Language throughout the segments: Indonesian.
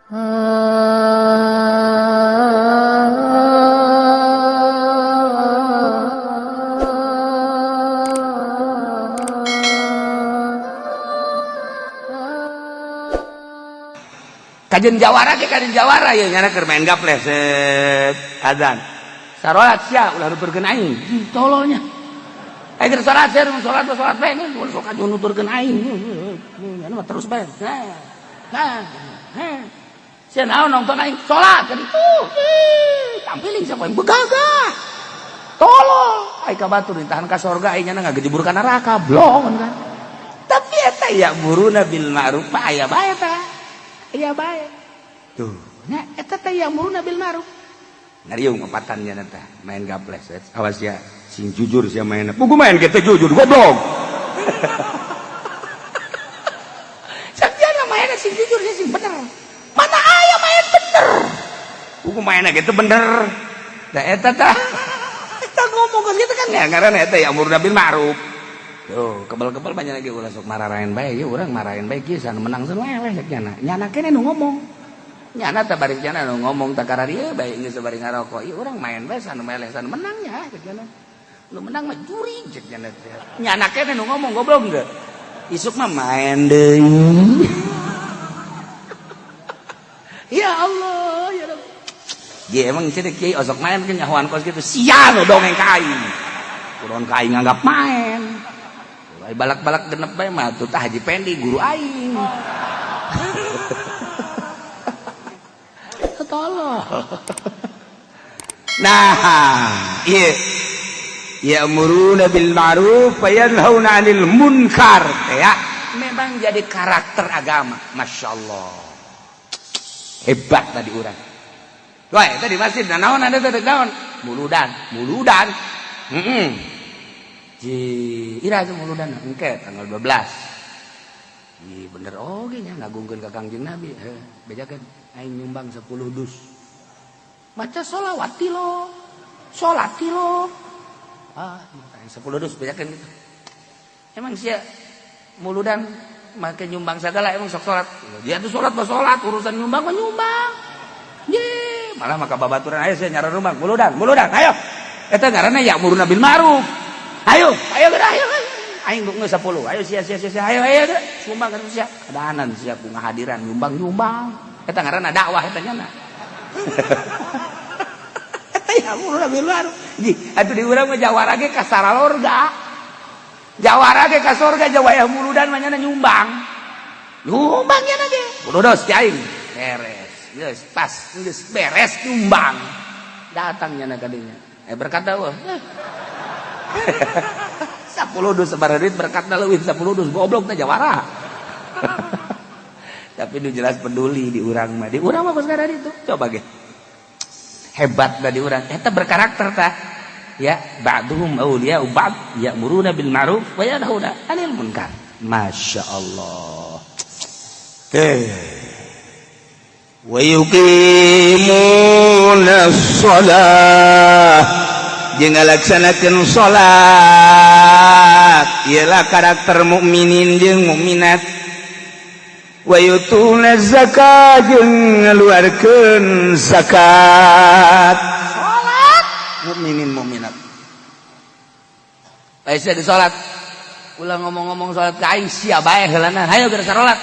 Kajen jawara ya nyana keur main gaple set adzan sarolat sia ulah nuturkeun aing tololnya aing keur salat sia salat bae ulah sok aju nuturkeun aing nyana mah terus bae sia naon nonton aing salat kan itu tampiling siapa yang begagah tolol aing ka batur ditahan ka sorga aing nyana ngagejebur ka neraka blong kan tapi eta ya muruna bil ma'ruf aya bae tah iya baik tuh nya eta teh yang muruna bil ma'ruf ngariung empatannya teh main gaples awas ya sing jujur sia main buku main kita jujur goblok sakjana main sing jujur sia sing bener mana aya main bener buku main gitu bener da eta teh kita ngomong ke gitu kan ya ngaranna eta yang muruna bil ma'ruf tuh kebal-kebal banyak lagi ulah sok marahin bae ieu urang marahin bae kieu sana menang seleweh sakjana nyana keneh nu ngomong nyana teh bari nyana nu ngomong teh karena dieu bae geus sabari ngarokok ieu urang main bae sana meleh sana menang nya sakjana nu menang mah juri sakjana teh nyana keneh nu ngomong goblok enggak isuk mah main deui ya Allah ya Rabb ge emang cenah kieu osok main ke nyahoan kos kitu sia nu dongeng ka aing kuron ka aing nganggap main balak-balak genep bae mah tuh tah Haji Pendi guru aing. Tolong. Nah, ieu ya'muruna bil ma'ruf wa yanhauna 'anil munkar ya. Memang jadi karakter agama, masyaallah. Hebat tadi urang. Wah, tadi masjid naon ada teh naon? Muludan. Ira itu muludan engke tanggal 12 bener oge nya ngagungkeun ka Kangjeng Nabi bejakeun aing nyumbang 10 dus maca sholawati lo sholati lo 10 dus bejakeun gitu emang sia muludan make nyumbang segala emang sok salat dia tuh salat urusan nyumbang mah nyumbang malah maka babaturan ayo sia nyaran rumah muludan ayo eta ngaranna ya'muruna bil ma'ruf ayo aing geus 10 ayo sia ayo sumbang ka sia kadaanan sia ku ngahadiran nyumbang eta ngaranna dakwah eta nya na eta ya muruna bil ma'ruf atuh di urang mah jawara ge ka saralorga jawara ge ka sorga jawaya muludan mah nya nyumbang nya na ge kudos ti aing beres geus pas geus beres nyumbang datang nya na ka dinya berkat dakwah 10 dus sabarerit berkatna leuwih 10 dus goblok teh jawara. Tapi nu jelas peduli di urang mah geus kada ditu. Coba ge. Hebat da di urang. Eta berkarakter tah. Ya, ba'duhum auliya ba'd ya'muruna bil ma'ruf wa yanhauna 'anil munkar. Masyaallah. Wa yuqimuna shalah jeung ngalaksanakeun salat ialah karakter mukminin jeung mukminat wa yutuna zakat jeung ngaluarkeun zakat salat mukminin mukminat aya di salat ulah ngomong-ngomong salat ka aing sia bae heulana hayo geus salat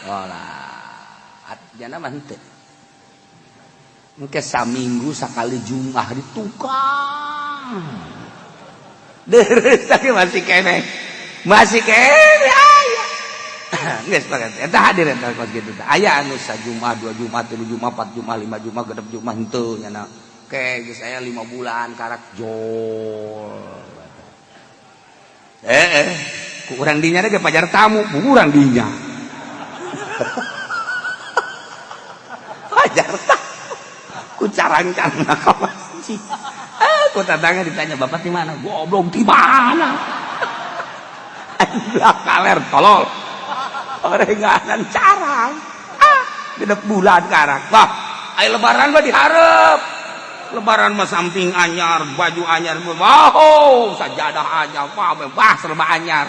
salat jana mah henteu engke saminggu sakali Jumat di tukang deres tapi masih kene aya geus pakat eta hadir eta kos kitu teh aya anu sajumat 2 Jumat 3 Jumat 4 Jumat 5 Jumat genep Jumat henteu nya ke geus aya 5 bulan karak jol ku urang dinya ge pajar tamu urang dinya pajar tamu ku carang-carang ka masjid. Ku tatangga ditanya bapak di mana? Goblok di mana? Anjak kaler tolol. Orenganan carang. Genep bulan karak. Wah, aya lebaran mah dihareup. Lebaran mah samping anyar, baju anyar. Wow, sajadah anyar, bah serba anyar.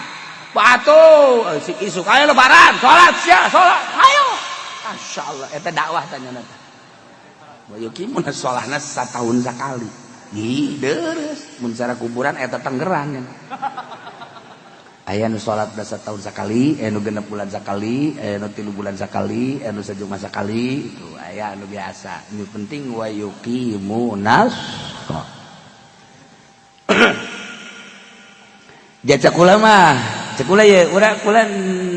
Batu, isuk aya lebaran, salat sia, salat. Ayo. Masya Allah, eta dakwah tanya nata. Bayuki mun solahna satahun sakali. Ih, deres. Mun cara kuburan eta tenggeran. Aya nu salat da satahun sakali, anu 6 bulan sakali, anu 3 bulan sakali, anu sajuma sakali, itu aya anu biasa. Nu penting wa yuqimunas. Dia cekula mah, cekula ye urang kula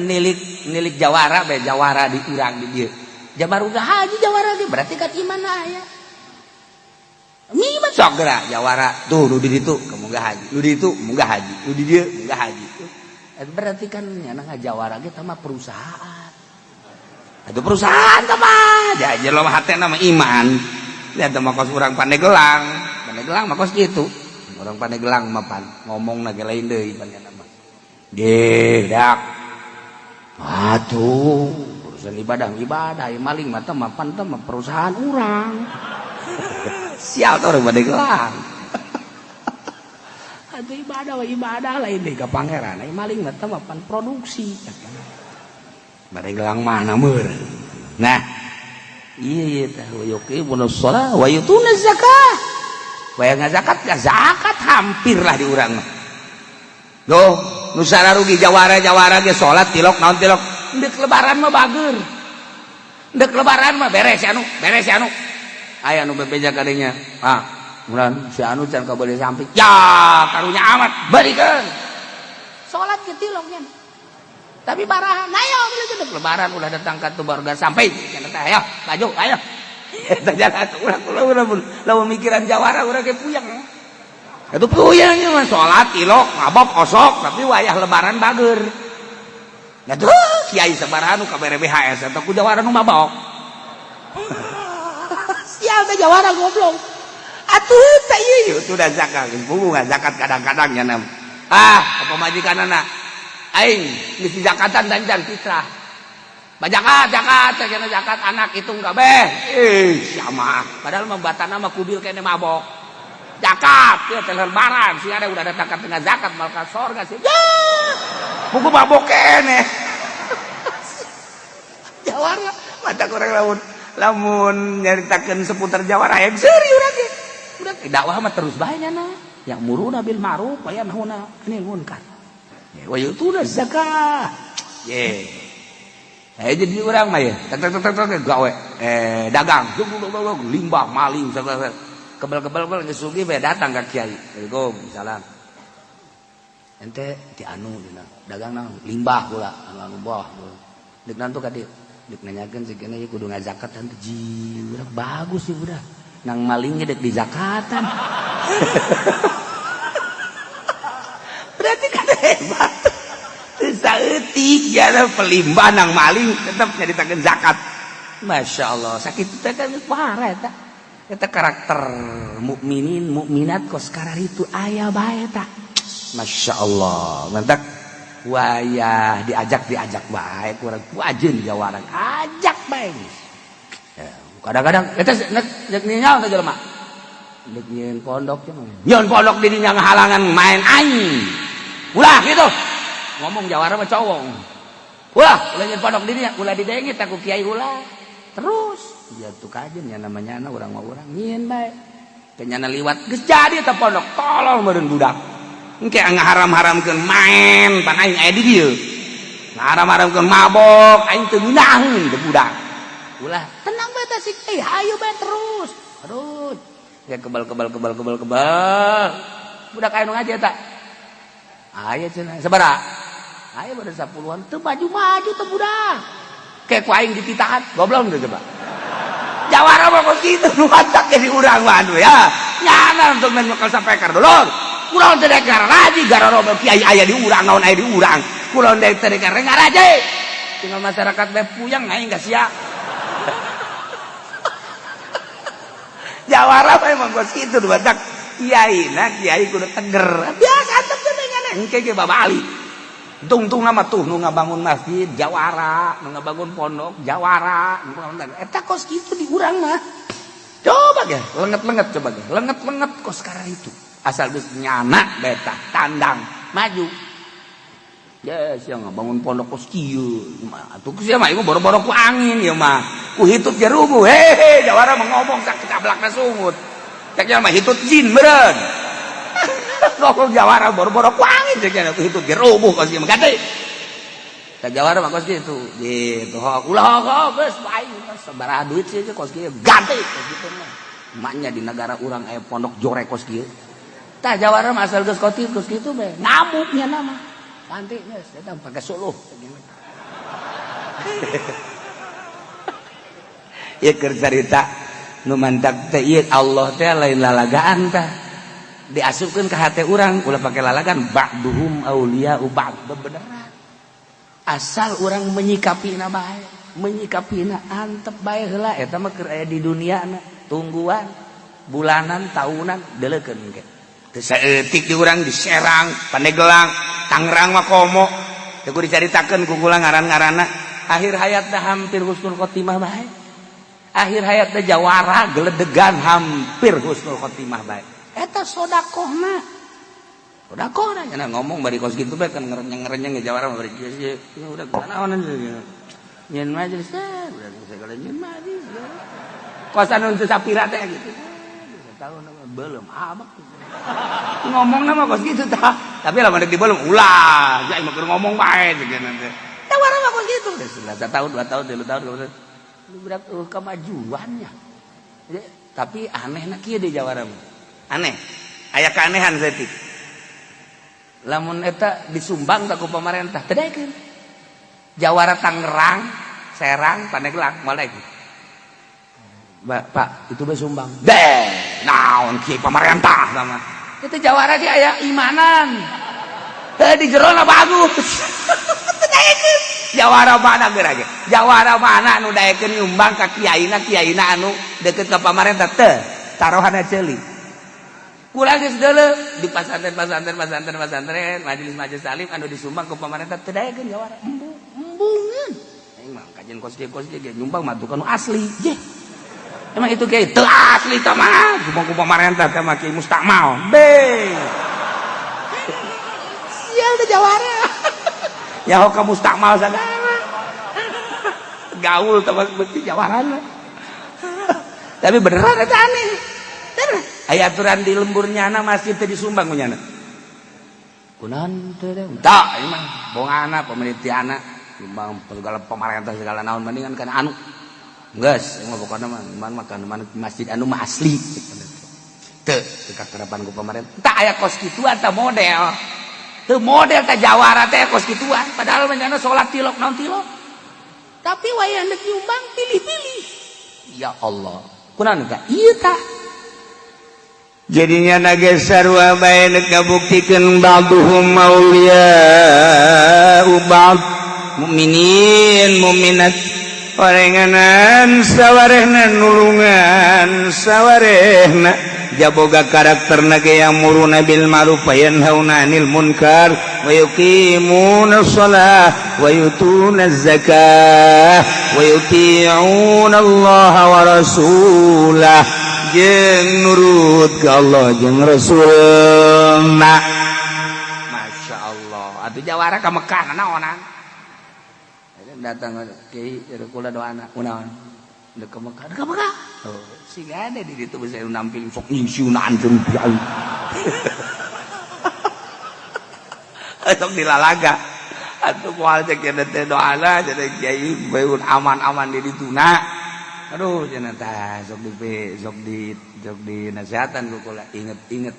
nilik jawara bae jawara di urang di dieu. Jabar uga haji jawara ge berarti kan iman aya. Mimah sok geura jawara tuh nu di ditu munggah haji, nu di ditu munggah haji, nu di dieu munggah haji. Berarti kan nya ngajawara ge teh mah perusahaan. Atuh perusahaan teh mah jajar lo hate nama iman. Lihat teh mah kos urang Pandeglang. Pandeglang mah kos kitu. Urang Pandeglang mah pan ngomongna ge lain deui panjana mah. Ge dak. Atuh urusan ibadah maling mah teh mah pan teh mah perusahaan urang. Sial teh urang Pandeglang. Atuh ibadah lain deh ka pangeran. Ai maling mah teh mah pan produksi. Pandeglang mah meur. Nah, ieu teh yuqimuna shalah wa yutuna zakah. Waya ngazakat ka zakat hampir lah di urang mah. Loh, nu sararugi jawara ge salat tilok naon tilok. Deuk lebaran mah bageur. Deuk lebaran mah beres anu. Aya nu bebeja ka dinya. Ah, mulan si anu can kabeuleus sampai. Ya, karunya amat barikeun. Salat ge tiloknya. Tapi baraha ayo deuk lebaran ulah datang ka tu warga sampai. Cenah teh ayo, maju ayo. Eta jalan urang lamun mikiran jawara urang ge puyeng. Itu puyeng mah salat tilok, mabok kosok, tapi wayah lebaran bageur. Ngatuh kiai sabaraha nu kabere BHS eta ku jawara nu mabok. Sial teh jawara goblok. Atuh teh ieu sudah zakat, bunga zakat kadang-kadang nya nam. Ah, apa majikanana? Aing geus zakatan dancan fitrah. Bajakat cenah zakat anak hitung kabeh. Siamah. Padahal membatana mah kubil kene mabok. Zakat ya teh lebaran, sing ada udah datang ka tengah zakat malaikat sorga sih. Ya. Buku mabok kene. Jawara mata kurang lamun nyaritakeun seputar jawara hayang seuri urang ge. Udah dakwah mah terus bae nya na. Yang muruna bil ma'ruf wa yanhauna 'anil munkar. Wa yutuna zakah. Ye. Jadi urang mah ya, tek gawe dagang, limbah maling segala kebel-kebel geus sugih bae datang ka kiai. Assalamualaikum, salam. Ente ti anu dina dagang naon? Limbah pula, anu boh. Deuk nantu ka dieu. Deuk nanyakeun si kene kudu ngazakat teh ji, urang bagus sih udah. Nang maling ge deuk di zakatan. Berarti kan hebat. Saeutik ya pelimbah nang maling tetep nyaritakeun zakat. Masya Allah, sakit teh kan parah eta. Eta karakter mukminin mukminat kos kararitu aya bae eta. Masya Allah, mantap. Wayah diajak bae kurang kuajeun jawaran. Ajak bae. Ya, kadang-kadang eta nek nyaho teh jelema. Nek nyeun pondok cenah. Nyeun pondok di dinya ngahalangan main aing. Ulah gitu. Ngomong jawara mah cowok. Ulah nyeun pondok di dinya, ulah didengit aku kiai ulah. Terus dia tuh kajen ya namanya anak urang mah urang nyeun bae. Kenyana liwat geus jadi eta pondok tolol meureun budak. Engke ngaharam-haramkeun main pan aing aya di dieu. Ngaharam-haramkeun mabok aing teu ngeunaheun teh budak. Ulah tenang bae teh si kiai, hayu bae terus. Ya kebal. Budak aya nu ngaji eta. Aya cenah sabaraha? Aya bade 10-an teu maju-maju teh budak. Kayak ku aing dititahan, goblok teu coba. Jawara mah kok kitu nu matak jadi urang mah ya. Nyana untuk menyokal sampaikan dulur. Kunaon teh dek ngaraji gararo kiai aya di urang naon aya di urang. Kunaon dek teh ngaraji. Tinggal masyarakat bae puyeng aing geus sia. Jawara mah emang kos kitu nu matak. Kiai kudu teger. Biasa teh cenah engke ge babali. Tung nama tuh nu ngabangun masjid jawara, nu ngabangun pondok jawara, eta kos kitu di urang mah. Coba ge, lenget-lenget coba ge. Lenget-lenget kos karena itu. Asal geus nyana beta tandang maju. Ya, sia bangun pondok kos kieu. Atuh sia mah ieu boro-boro ku angin ieu mah. Ku hitut ge rubuh. Hehe, jawara mah ngomong sak cablakna sungut. Cek mah hitut jin meureun. Ngomong jawara boro-boro ku angin cek ku hitut ge rubuh kos ieu mah gade. Cek jawara mah kos kitu. Gitu. Ulah geus bae sabaraha duit sih kos kieu gade kos kitu mah. Emaknya di negara urang aya pondok jore kos kieu. Tah jawara mah asal geus kos kitu bae. Ngamuknya nama. Panti geus eta pake suluh. Ieu keur carita nu mantap teh ieu Allah teh lain lalagaan tah. Diasupkeun ka hate urang ulah pake lalagan ba'duhum auliya'u ba'd bebeneran. Asal urang menyikapina bae, menyikapina antep bae heula eta mah keur aya di duniana, tungguan, bulanan, tahunan deuleukeun ge. Teu saeutik di urang di Serang, Pandeglang, Tangerang mah komo. Teu dicaritakeun ku kula ngaran-ngaranna. Akhir hayatna hampir husnul khotimah bae. Akhir hayatna jawara geledegan hampir husnul khotimah bae. Eta sodakohna. Sodakohna cenah ngomong bari kos kitu bae kan ngerenyeng-ngerenyeng jawara bari ieu udah kunaonan nyeun majelis teh udah segala nyeun majelis. Kosan nu teu sapira teh gitu. Tahun belum abak. Ngomong nama kos gitu tah. Tapi lamun deuk dibelum ulah, saya mah ngomong bae cenah teh. Tawara mah kos gitu. Sudah 1 tahun, 2 tahun, 3 tahun kemudian berat kemajuannya. Tapi anehna kieu di Jawara mah. Aneh. Aya keanehan setik. Lamun eta disumbang ka ku pamarentah, teu daekeun. Jawara Tangerang, Serang, Pandeglang moal daekeun. Pak, itu sumbang. Deh, naon ki pamarentah sama. Itu jawara ge aya imanan. Teh di jerona bagus. Daekeun. Jawara mana geura ge? Jawara mana anu daekeun nyumbang ka kiaina anu deukeut ka pamarentah teh tarohanna ceuli. Kula geus deuleu di pasantren, majelis salim anu disumbang ku pamarentah teh daekeun jawara. Embungeun. Aing mah kajian kos ge nyumbang mah tukang asli. Jeh. Emang itu kayak teu asli teh mah, cuma ku pamarentah teh mah kieu mustakmal. Be. Sial teh jawara. Ya hoka mustakmal sagala. Gaul teh beuti jawaran. Tapi beneran eta aneh. Bener. Aya aturan di lemburnyana masjid teh disumbang nya. Kunaon teh? Tah, ieu mah bongana pemerintahna sumbang segala pamarentah segala naon mendingan kana anu geus mah pokona mah kan masjid anu mah asli teu kakarapan ku pamarentah tah aya kos kituan tah model teu model tah jawara teh kos kituan padahal menjana salat tilok naon tilok tapi wayah neuk nyumbang pilih-pilih ya Allah kunaon ka ieu tah jadinya nage sarua bae neuk ngabuktikeun ba'duhum auliya ba'd mukminin mukminat parenganan sawarehna nulungan sawarehna jaboga karakterna ge yamuruna bil ma'ruf wa yanhauna 'anil munkar wa yuqimuna shalah wa yutuna zakah wa yuti'una Allah wa rasulah jeung nurut ka Allah jeung rasulna. Masyaallah atuh jawara ka Mekah naonan datang kiai kula doana kunaon deuk ka Mekah oh siga ada di ditu bisa nampil sok nyisiunan jeung pian sok dilalaga atuh moal cek teh doana jadi kiai beun aman-aman di dituna aduh cenah tah sok di nasihatan kula inget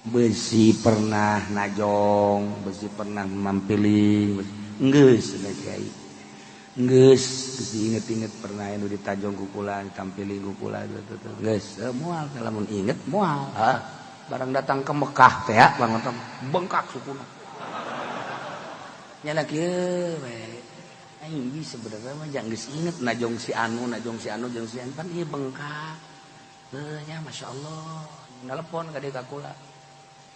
besi pernah najong besi pernah mampili geus kiai geus inget-inget pernah anu ditajong ku kula ditampili ku kula geus moal lamun inget moal barang datang ke Mekah teh ya banget bengkak sukuna nya kieu we aing geus sebenarnya mah jang geus inget najong si anu jeung si pan ieu bengkak teu nya masyaallah nelpon ka dieu ka kula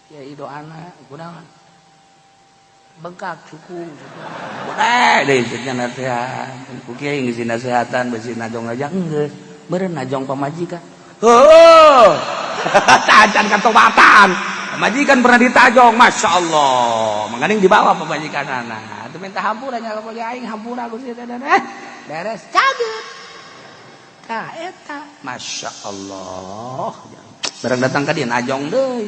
ya doana kunaon bengkak suku deh cenah nasihat ku kiai ngisi nasihatan besi najong aja geus meureun najong pamajikan heuh tajan katobatan majikan pernah ditajong, masya Allah, mengading dibawa pemajikan anak, itu minta hampura nya kalau aing hampura Gusti beres caget, eta, masya Allah, barang datang ke dia najong deh.